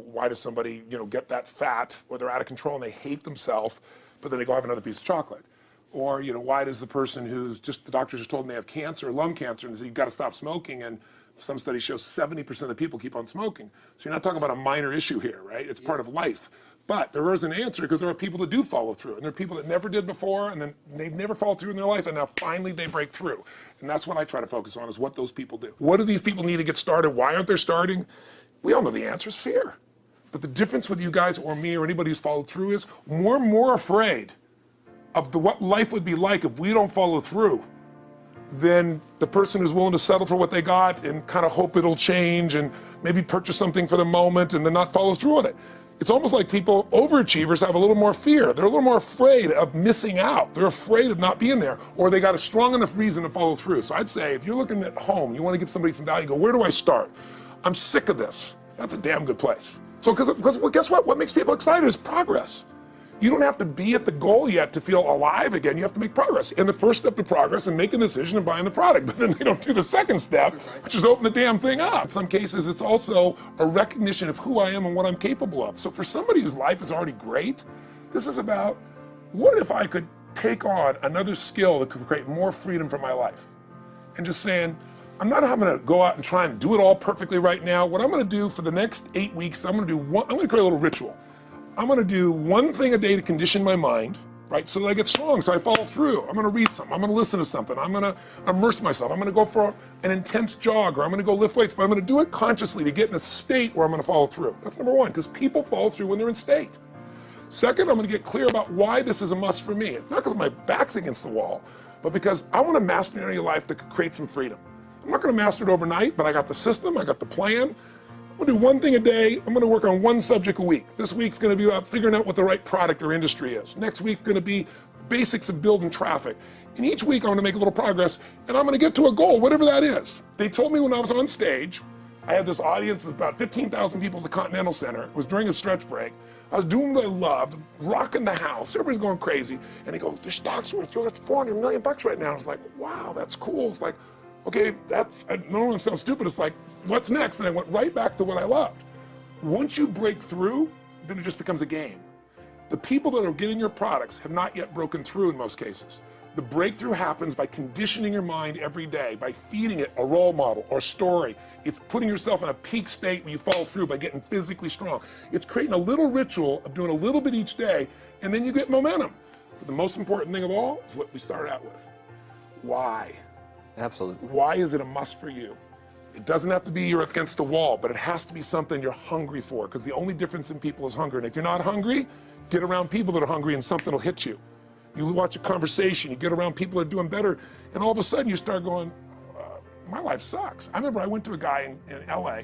Why does somebody, get that fat or they're out of control and they hate themselves, but then they go have another piece of chocolate? Or, why does the person who's the doctors just told them they have cancer, lung cancer, and they say you've got to stop smoking, and some studies show 70% of people keep on smoking. So you're not talking about a minor issue here, right? It's part of life. But there is an answer, because there are people that do follow through, and there are people that never did before, and then they've never followed through in their life, and now finally they break through. And that's what I try to focus on, is what those people do. What do these people need to get started? Why aren't they starting? We all know the answer is fear. But the difference with you guys or me or anybody who's followed through is we're more afraid of what life would be like if we don't follow through than the person who's willing to settle for what they got and kind of hope it'll change and maybe purchase something for the moment and then not follow through on it. It's almost like people, overachievers, have a little more fear. They're a little more afraid of missing out. They're afraid of not being there, or they got a strong enough reason to follow through. So I'd say if you're looking at home, you want to give somebody some value, go, where do I start? I'm sick of this. That's a damn good place. So because guess what? What makes people excited is progress. You don't have to be at the goal yet to feel alive again. You have to make progress. And the first step to progress is making a decision and buying the product. But then they don't do the second step, which is open the damn thing up. In some cases, it's also a recognition of who I am and what I'm capable of. So for somebody whose life is already great, this is about, what if I could take on another skill that could create more freedom for my life? And just saying, I'm not going to go out and try and do it all perfectly right now. What I'm going to do for the next 8 weeks, I'm going to create a little ritual. I'm going to do one thing a day to condition my mind, right, so that I get strong, so I follow through. I'm going to read something. I'm going to listen to something. I'm going to immerse myself. I'm going to go for an intense jog, or I'm going to go lift weights, but I'm going to do it consciously to get in a state where I'm going to follow through. That's number one, because people follow through when they're in state. Second, I'm going to get clear about why this is a must for me. It's not because my back's against the wall, but because I want to master an area of life that could create some freedom. I'm not going to master it overnight, but I got the system, I got the plan. I'm going to do one thing a day. I'm going to work on one subject a week. This week's going to be about figuring out what the right product or industry is. Next week's going to be basics of building traffic. And each week I'm going to make a little progress, and I'm going to get to a goal, whatever that is. They told me when I was on stage, I had this audience of about 15,000 people at the Continental Center. It was during a stretch break. I was doing what I loved, rocking the house. Everybody's going crazy. And they go, the stock's worth $400 million right now. I was like, wow, that's cool. It's like, okay, I don't want to sound stupid. It's like, what's next? And I went right back to what I loved. Once you break through, then it just becomes a game. The people that are getting your products have not yet broken through in most cases. The breakthrough happens by conditioning your mind every day, by feeding it a role model or story. It's putting yourself in a peak state when you follow through by getting physically strong. It's creating a little ritual of doing a little bit each day, and then you get momentum. But the most important thing of all is what we started out with. Why? Absolutely. Why is it a must for you? It doesn't have to be you're against the wall, but it has to be something you're hungry for, because the only difference in people is hunger. And if you're not hungry, get around people that are hungry and something will hit you. You watch a conversation, you get around people that are doing better, and all of a sudden you start going, my life sucks. I remember I went to a guy in LA.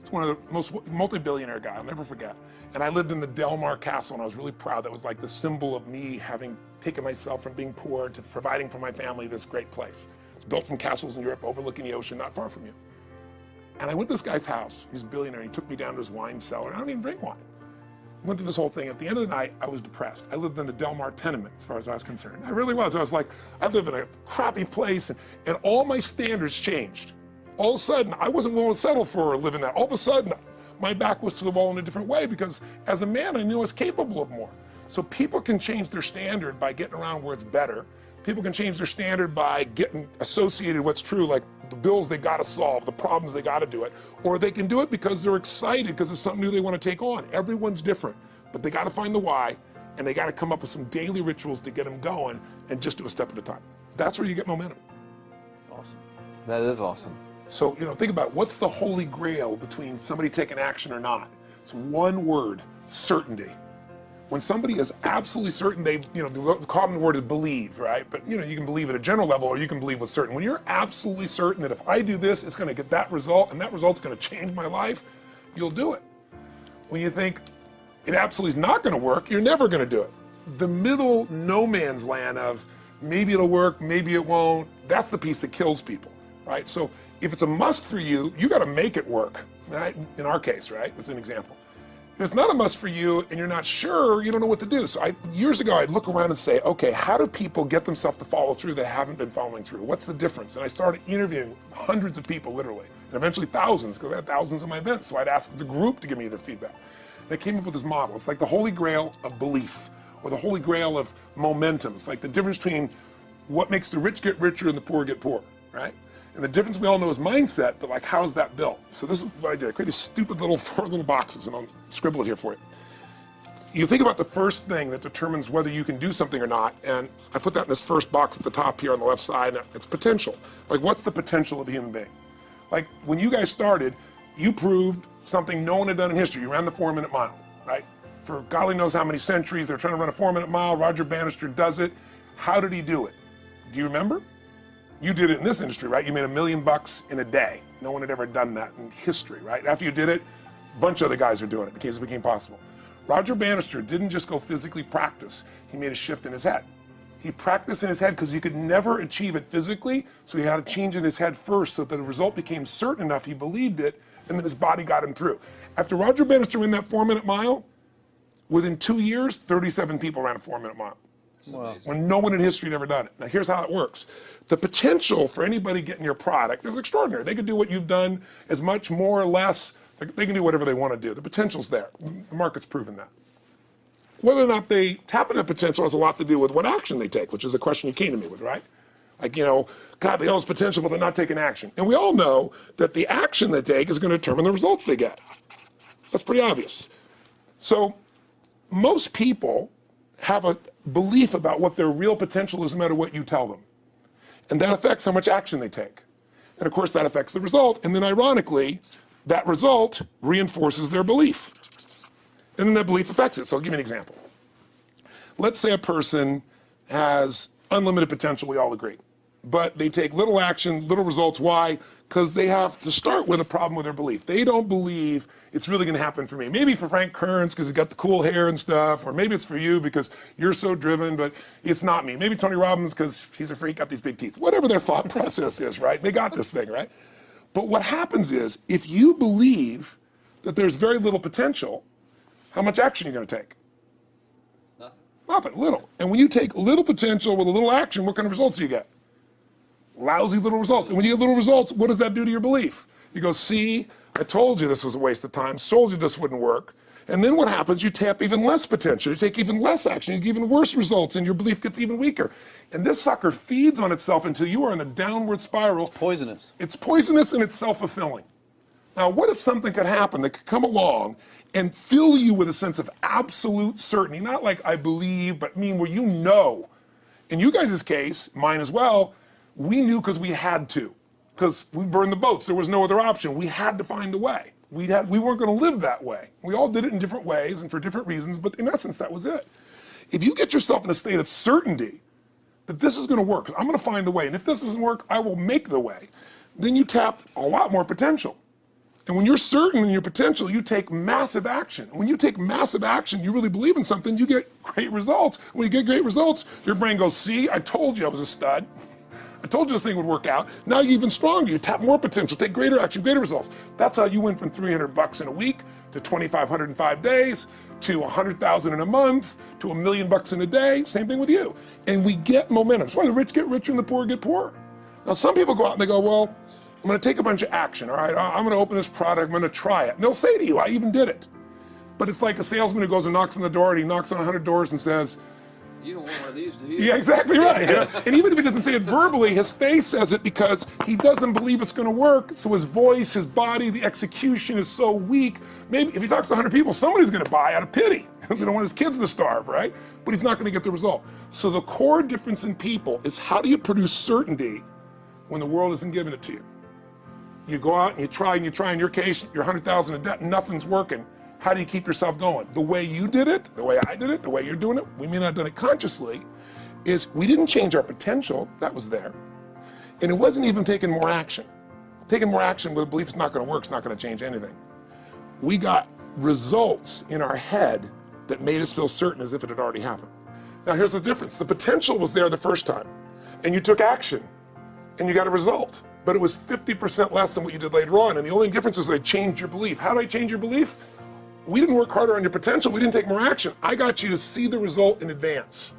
It's one of the most multi-billionaire guy, I'll never forget. And I lived in the Del Mar Castle, and I was really proud. That was like the symbol of me having taken myself from being poor to providing for my family this great place. It's built from castles in Europe overlooking the ocean, not far from you. And I went to this guy's house. He's a billionaire. He took me down to his wine cellar. I don't even drink wine. Went through this whole thing. At the end of the night, I was depressed. I lived in the Del Mar tenement, as far as I was concerned. I really was. I was like, I live in a crappy place, and all my standards changed. All of a sudden, I wasn't willing to settle for living that. All of a sudden, my back was to the wall in a different way, because as a man, I knew I was capable of more. So people can change their standard by getting around where it's better. People can change their standard by getting associated with what's true, like the bills they got to solve, the problems they got to do it. Or they can do it because they're excited, because it's something new they want to take on. Everyone's different, but they got to find the why, and they got to come up with some daily rituals to get them going, and just do a step at a time. That's where you get momentum. Awesome. That is awesome. So, think about what's the holy grail between somebody taking action or not. It's one word: certainty. When somebody is absolutely certain, the common word is believe, right? But you can believe at a general level, or you can believe with certain. When you're absolutely certain that if I do this, it's going to get that result, and that result's going to change my life, you'll do it. When you think it absolutely is not going to work, you're never going to do it. The middle no man's land of maybe it'll work, maybe it won't, that's the piece that kills people, right? So if it's a must for you, you got to make it work, right? In our case, right? That's an example. it's not a must for you and you're not sure, you don't know what to do. So years ago, I'd look around and say, okay, how do people get themselves to follow through that haven't been following through? What's the difference? And I started interviewing hundreds of people, literally, and eventually thousands, because I had thousands of my events. So I'd ask the group to give me their feedback. And I came up with this model. It's like the holy grail of belief, or the holy grail of momentum. It's like the difference between what makes the rich get richer and the poor get poor, right? And the difference we all know is mindset, but like, how's that built? So this is what I did. I created these stupid little 4 little boxes, and I'll scribble it here for you. You think about the first thing that determines whether you can do something or not, and I put that in this first box at the top here on the left side, and it's potential. Like, what's the potential of a human being? Like, when you guys started, you proved something no one had done in history. You ran the 4-minute mile, right? For golly knows how many centuries, they're trying to run a 4-minute mile. Roger Bannister does it. How did he do it? Do you remember? You did it in this industry, right? You made $1 million in a day. No one had ever done that in history, right? After you did it, a bunch of other guys are doing it because it became possible. Roger Bannister didn't just go physically practice. He made a shift in his head. He practiced in his head because he could never achieve it physically, so he had to change in his head first so that the result became certain enough he believed it, and then his body got him through. After Roger Bannister ran that 4-minute mile, within 2 years, 37 people ran a 4-minute mile. Wow. When no one in history had ever done it. Now here's how it works. The potential for anybody getting your product is extraordinary. They could do what you've done as much, more or less. They can do whatever they want to do. The potential's there. The market's proven that. Whether or not they tap into that potential has a lot to do with what action they take, which is the question you came to me with, right? Like, you know, God, they all have potential, but they're not taking action. And we all know that the action they take is going to determine the results they get. That's pretty obvious. So most people have a belief about what their real potential is no matter what you tell them. And that affects how much action they take. And of course that affects the result. And then ironically, that result reinforces their belief. And then that belief affects it. So I'll give you an example. Let's say a person has unlimited potential, we all agree. But they take little action, little results. Why? Because they have to start with a problem with their belief. They don't believe it's really going to happen for me. Maybe for Frank Kearns because he's got the cool hair and stuff, or maybe it's for you because you're so driven, but it's not me. Maybe Tony Robbins because he's a freak, got these big teeth. Whatever their thought process is, right? They got this thing, right? But what happens is, if you believe that there's very little potential, how much action are you going to take? Nothing. Nothing, little. And when you take little potential with a little action, what kind of results do you get? Lousy little results. And when you get little results, what does that do to your belief? You go, see, I told you this was a waste of time, told you this wouldn't work. And then what happens? You tap even less potential, you take even less action, you get even worse results, and your belief gets even weaker. And this sucker feeds on itself until you are in a downward spiral. It's poisonous. It's poisonous and it's self-fulfilling. Now, what if something could happen that could come along and fill you with a sense of absolute certainty? Not like I believe, but mean where you know. In you guys' case, mine as well, we knew because we had to. Because we burned the boats. There was no other option. We had to find a way. We weren't going to live that way. We all did it in different ways and for different reasons, but in essence, that was it. If you get yourself in a state of certainty that this is going to work, I'm going to find the way, and if this doesn't work, I will make the way, then you tap a lot more potential. And when you're certain in your potential, you take massive action. And when you take massive action, you really believe in something, you get great results. When you get great results, your brain goes, see, I told you I was a stud. I told you this thing would work out. Now you're even stronger. You tap more potential, take greater action, greater results. That's how you went from $300 in a week to $2,500 in 5 days to $100,000 in a month to $1 million in a day. Same thing with you. And we get momentum. That's why the rich get richer and the poor get poorer. Now some people go out and they go, well, I'm going to take a bunch of action. All right, I'm going to open this product. I'm going to try it. And they'll say to you, I even did it. But it's like a salesman who goes and knocks on the door, and he knocks on 100 doors and says, you don't want one of these, do you? yeah, exactly right. You know? And even if he doesn't say it verbally, his face says it because he doesn't believe it's going to work. So his voice, his body, the execution is so weak. Maybe if he talks to 100 people, somebody's going to buy out of pity. They don't want his kids to starve, right? But he's not going to get the result. So the core difference in people is, how do you produce certainty when the world isn't giving it to you? You go out and you try. In your case, you're 100,000 in debt and nothing's working. How do you keep yourself going? The way you did it, the way I did it, the way you're doing it, we may not have done it consciously, is we didn't change our potential, that was there. And it wasn't even taking more action. Taking more action with a belief it's not going to work, it's not going to change anything. We got results in our head that made us feel certain as if it had already happened. Now here's the difference. The potential was there the first time, and you took action, and you got a result. But it was 50% less than what you did later on, and the only difference is they changed your belief. How did I change your belief? we didn't work harder on your potential, we didn't take more action. I got you to see the result in advance.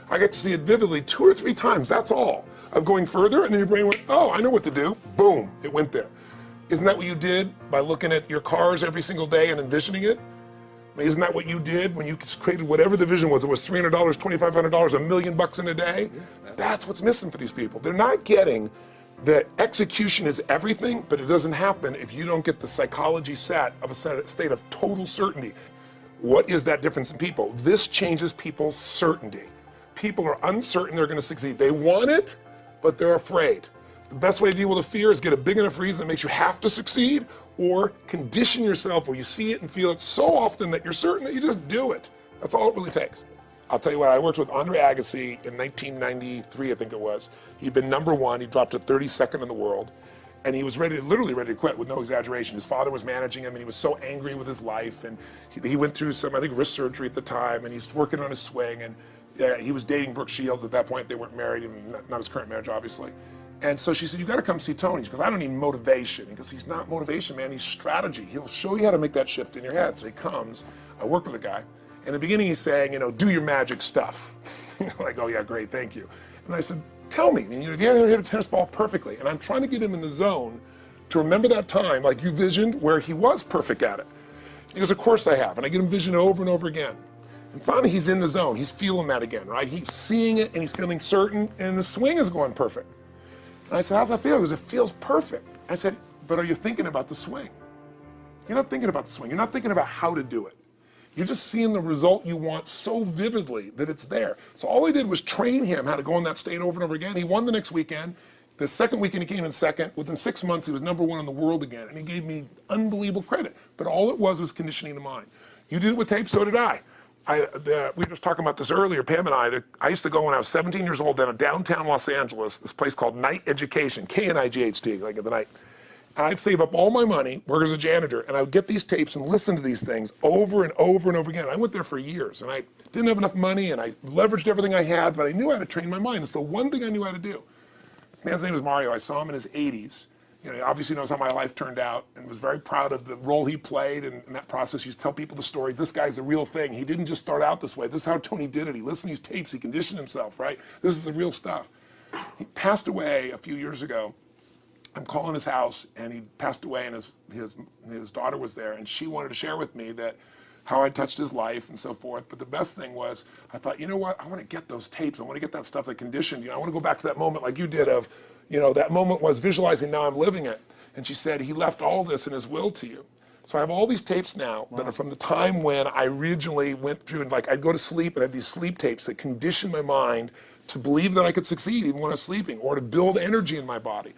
I got to see it vividly 2 or 3 times, that's all. Of going further, and then your brain went, oh, I know what to do. Boom, it went there. Isn't that what you did by looking at your cars every single day and envisioning it? I mean, isn't that what you did when you created whatever the vision was? It was $300, $2,500, $1 million in a day? That's what's missing for these people. They're not getting that execution is everything, but it doesn't happen if you don't get the psychology set of a state of total certainty. What is that difference in people? This changes people's certainty. People are uncertain they're going to succeed. They want it, but they're afraid. The best way to deal with a fear is get a big enough reason that makes you have to succeed, or condition yourself where you see it and feel it so often that you're certain that you just do it. That's all it really takes. I'll tell you what, I worked with Andre Agassi in 1993, I think it was. He'd been #1, he dropped to 32nd in the world, and he was literally ready to quit with no exaggeration. His father was managing him, and he was so angry with his life, and he went through some, I think, wrist surgery at the time, and he's working on his swing, and he was dating Brooke Shields at that point. They weren't married, and not his current marriage, obviously. And so she said, you gotta come see Tony. She goes, I don't need motivation. He goes, he's not motivation, man, he's strategy. He'll show you how to make that shift in your head. So he comes, I work with a guy. In the beginning, he's saying, do your magic stuff. Like, oh yeah, great, thank you. And I said, tell me, if you ever hit a tennis ball perfectly, and I'm trying to get him in the zone to remember that time, like you visioned, where he was perfect at it. He goes, of course I have, and I get him vision over and over again. And finally, he's in the zone, he's feeling that again, right? He's seeing it, and he's feeling certain, and the swing is going perfect. And I said, how's that feel? He goes, it feels perfect. I said, but are you thinking about the swing? You're not thinking about the swing, you're not thinking about how to do it. You're just seeing the result you want so vividly that it's there. So all I did was train him how to go in that state over and over again. He won the next weekend. The second weekend he came in second. Within 6 months he was #1 in the world again, and he gave me unbelievable credit. But all it was conditioning the mind. You did it with tape, so did I. We were just talking about this earlier, Pam and I used to go when I was 17 years old down in downtown Los Angeles, this place called Night Education, K-N-I-G-H-T, like in the night. I'd save up all my money, work as a janitor, and I would get these tapes and listen to these things over and over and over again. I went there for years, and I didn't have enough money, and I leveraged everything I had, but I knew how to train my mind. It's the one thing I knew how to do. This man's name was Mario. I saw him in his 80s. He obviously knows how my life turned out, and was very proud of the role he played in that process. He used to tell people the story. This guy's the real thing. He didn't just start out this way. This is how Tony did it. He listened to these tapes. He conditioned himself, right? This is the real stuff. He passed away a few years ago. I'm calling his house, and he passed away, and his daughter was there, and she wanted to share with me that how I touched his life and so forth. But the best thing was, I thought, you know what? I want to get those tapes. I want to get that stuff that conditioned. I want to go back to that moment like you did of, that moment was visualizing, now I'm living it. And she said, he left all this in his will to you. So I have all these tapes now that are from the time when I originally went through, and I'd go to sleep and I had these sleep tapes that conditioned my mind to believe that I could succeed even when I was sleeping, or to build energy in my body.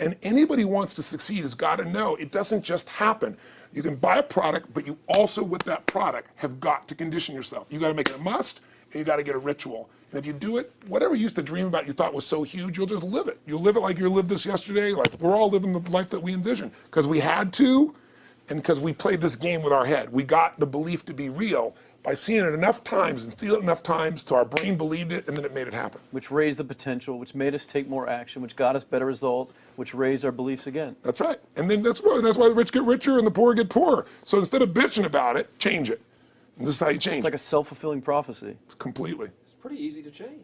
And anybody who wants to succeed has got to know it doesn't just happen. You can buy a product, but you also, with that product, have got to condition yourself. You got to make it a must, and you got to get a ritual. And if you do it, whatever you used to dream about you thought was so huge, you'll just live it. You'll live it like you lived this yesterday. Like we're all living the life that we envisioned because we had to, and because we played this game with our head. We got the belief to be real by seeing it enough times and feel it enough times till our brain believed it, and then it made it happen. Which raised the potential, which made us take more action, which got us better results, which raised our beliefs again. That's right. And then that's why the rich get richer and the poor get poorer. So instead of bitching about it, change it. And this is how you change it. It's like a self-fulfilling prophecy. Completely. It's pretty easy to change.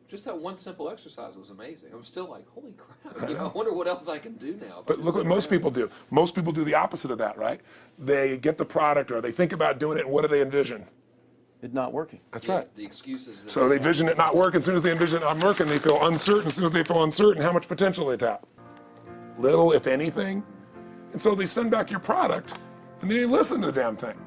Just that one simple exercise was amazing. I'm still like, holy crap, I wonder what else I can do now. But look what most people do. Most people do the opposite of that, right? They get the product or they think about doing it, and what do they envision? It not working. That's right. The excuses. So they vision it not working. As soon as they envision it not working, they feel uncertain. As soon as they feel uncertain, how much potential they tap? Little, if anything. And so they send back your product, and they didn't listen to the damn thing,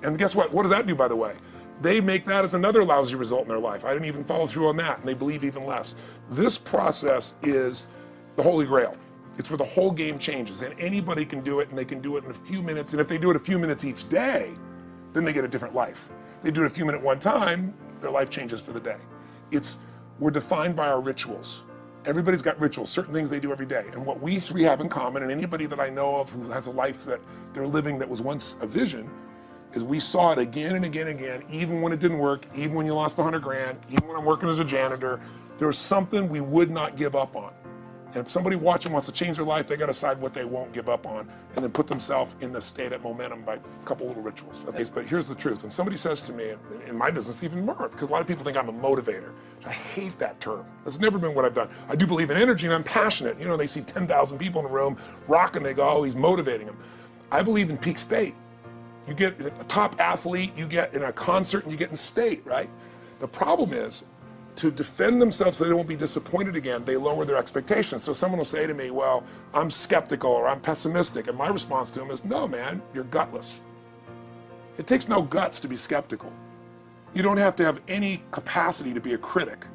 And guess what? What does that do, by the way? They make that as another lousy result in their life. I didn't even follow through on that, and they believe even less. This process is the holy grail. It's where the whole game changes, and anybody can do it, and they can do it in a few minutes. And if they do it a few minutes each day, then they get a different life. They do it a few minutes one time, their life changes for the day. We're defined by our rituals. Everybody's got rituals, certain things they do every day. And what we three have in common, and anybody that I know of who has a life that they're living that was once a vision, is we saw it again and again and again, even when it didn't work, even when you lost 100 grand, even when I'm working as a janitor, there was something we would not give up on. And if somebody watching wants to change their life, they got to decide what they won't give up on and then put themselves in the state at momentum by a couple little rituals. Okay, but here's the truth. When somebody says to me, in my business even more, because a lot of people think I'm a motivator. I hate that term. That's never been what I've done. I do believe in energy and I'm passionate. You know, they see 10,000 people in a room rocking, they go, oh, he's motivating them. I believe in peak state. You get a top athlete, you get in a concert, and you get in state, right? The problem is, to defend themselves so they won't be disappointed again, they lower their expectations. So someone will say to me, well, I'm skeptical or I'm pessimistic. And my response to them is, no, man, you're gutless. It takes no guts to be skeptical. You don't have to have any capacity to be a critic.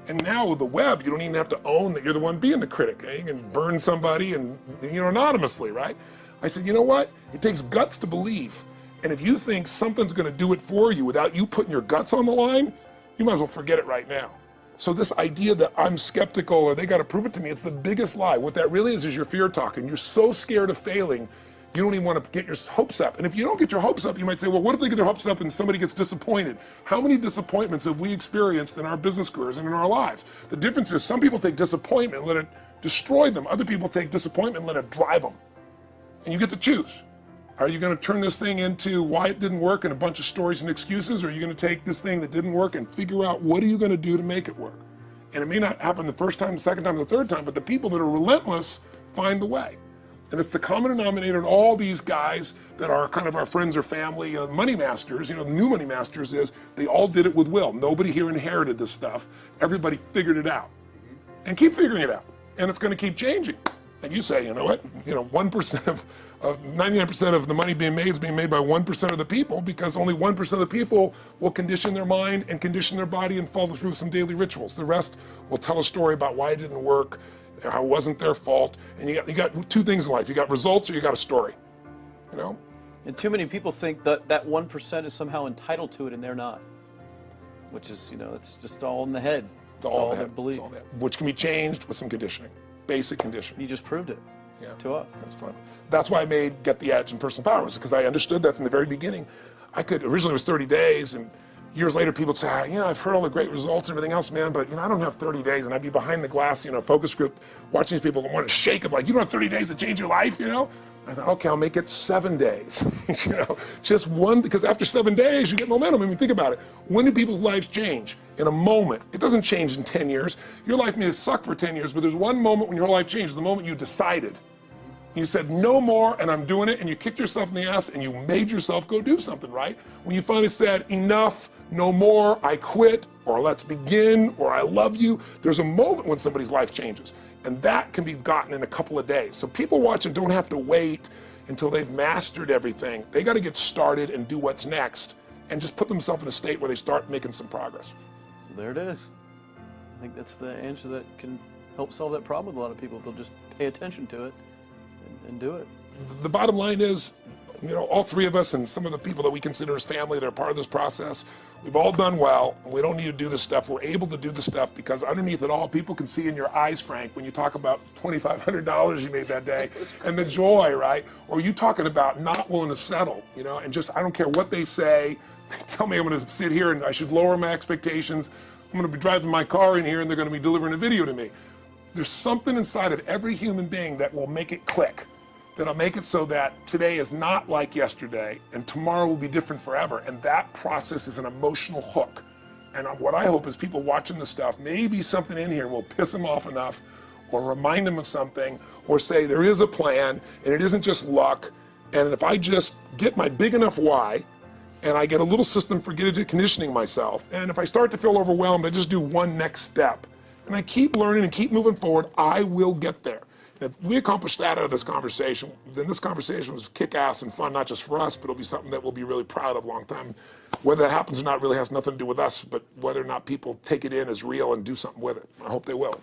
And now with the web, you don't even have to own that you're the one being the critic. You can burn somebody and, you know, anonymously, right? I said, you know what? It takes guts to believe. And if you think something's going to do it for you without you putting your guts on the line, you might as well forget it right now. So this idea that I'm skeptical or they got to prove it to me, it's the biggest lie. What that really is your fear talking. You're so scared of failing, you don't even want to get your hopes up. And if you don't get your hopes up, you might say, well, what if they get their hopes up and somebody gets disappointed? How many disappointments have we experienced in our business careers and in our lives? The difference is some people take disappointment and let it destroy them. Other people take disappointment and let it drive them. And you get to choose. Are you going to turn this thing into why it didn't work and a bunch of stories and excuses, or are you going to take this thing that didn't work and figure out what are you going to do to make it work? And it may not happen the first time, the second time, the third time, but the people that are relentless find the way. And it's the common denominator in all these guys that are kind of our friends or family, you know, money masters, you know, the new money masters is they all did it with will. Nobody here inherited this stuff. Everybody figured it out and keep figuring it out. And it's going to keep changing. And you say, you know what, you know, 1% of 99% of the money being made is being made by 1% of the people, because only 1% of the people will condition their mind and condition their body and follow through some daily rituals. The rest will tell a story about why it didn't work, how it wasn't their fault. And you got two things in life. You got results or you got a story, you know? And too many people think that that 1% is somehow entitled to it and they're not, which is, you know, it's just all in the head. It's all in the their head. belief. It's all in the head. Which can be changed with some conditioning, basic conditioning. You just proved it. Yeah, to us. That's fun. That's why I made Get the Edge and Personal Power, because I understood that from the very beginning. Originally it was 30 days, and years later people would say, you know, I've heard all the great results and everything else, man, but, you know, I don't have 30 days, and I'd be behind the glass, you know, focus group, watching these people want to shake them, like, you don't have 30 days to change your life, you know? I thought, okay, I'll make it 7 days, you know, just one, because after 7 days, you get momentum. I mean, think about it. When do people's lives change? In a moment. It doesn't change in 10 years. Your life may suck for 10 years, but there's one moment when your whole life changes, the moment you decided. You said, no more, and I'm doing it, and you kicked yourself in the ass, and you made yourself go do something, right? When you finally said, enough, no more, I quit, or let's begin, or I love you, there's a moment when somebody's life changes. And that can be gotten in a couple of days. So people watching don't have to wait until they've mastered everything. They got to get started and do what's next, and just put themselves in a state where they start making some progress. There it is. I think that's the answer that can help solve that problem with a lot of people. They'll just pay attention to it and do it. The bottom line is, you know, all three of us and some of the people that we consider as family that are part of this process, we've all done well, and we don't need to do this stuff. We're able to do this stuff because underneath it all, people can see in your eyes, Frank, when you talk about $2,500 you made that day and the joy, right? Or you talking about not willing to settle, you know, and just, I don't care what they say. They tell me I'm going to sit here and I should lower my expectations. I'm going to be driving my car in here and they're going to be delivering a video to me. There's something inside of every human being that will make it click. That'll make it so that today is not like yesterday and tomorrow will be different forever. And that process is an emotional hook. And what I hope is people watching this stuff, maybe something in here will piss them off enough or remind them of something or say there is a plan and it isn't just luck. And if I just get my big enough why and I get a little system for conditioning myself, and if I start to feel overwhelmed, I just do one next step. And I keep learning and keep moving forward, I will get there. If we accomplish that out of this conversation, then this conversation was kick-ass and fun, not just for us, but it'll be something that we'll be really proud of a long time. Whether that happens or not really has nothing to do with us, but whether or not people take it in as real and do something with it. I hope they will.